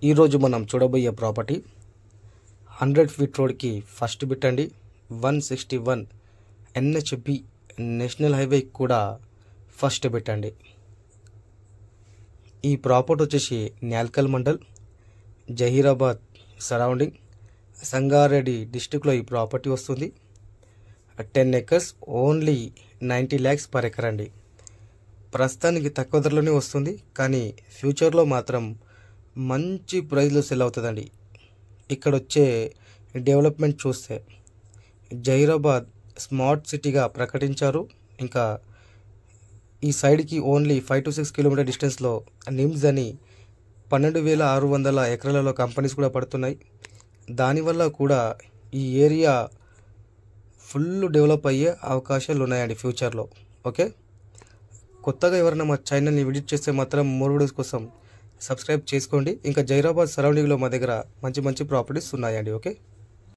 ఈరోజు మనం చూడబోయే ప్రాపర్టీ 100 ఫీట్ రోడ్కి ఫస్ట్ బిట్ అండి. 161 NHB నేషనల్ హైవే కూడా ఫస్ట్ బిట్ అండి. ఈ ప్రాపర్టీ వచ్చేసి న్యాల్కల్ మండల్, జహీరాబాద్ సరౌండింగ్, సంగారెడ్డి డిస్టిక్లో ఈ ప్రాపర్టీ వస్తుంది. 10 acres, only 90 lakhs per acre అండి. ప్రస్తుతానికి తక్కువ ధరలోనే వస్తుంది, కానీ ఫ్యూచర్లో మాత్రం మంచి ప్రైస్లో సెల్ అవుతుందండి. ఇక్కడ వచ్చే డెవలప్మెంట్ చూస్తే జహీరాబాద్ స్మార్ట్ సిటీగా ప్రకటించారు. ఇంకా ఈ సైడ్కి ఓన్లీ 5 to 6 కిలోమీటర్ డిస్టెన్స్లో నిమ్స్ అని 12,600 ఎకరాలలో కంపెనీస్ కూడా పడుతున్నాయి. దానివల్ల కూడా ఈ ఏరియా ఫుల్ డెవలప్ అయ్యే అవకాశాలు ఉన్నాయండి ఫ్యూచర్లో. ఓకే, కొత్తగా ఎవరైనా మా ఛానల్ని విజిట్ చేస్తే మాత్రం మోర్ వీడియోస్ కోసం సబ్స్క్రైబ్ చేసుకోండి. ఇంకా జహీరాబాద్ సరౌండింగ్లో మా దగ్గర మంచి మంచి ప్రాపర్టీస్ ఉన్నాయండి. ఓకే.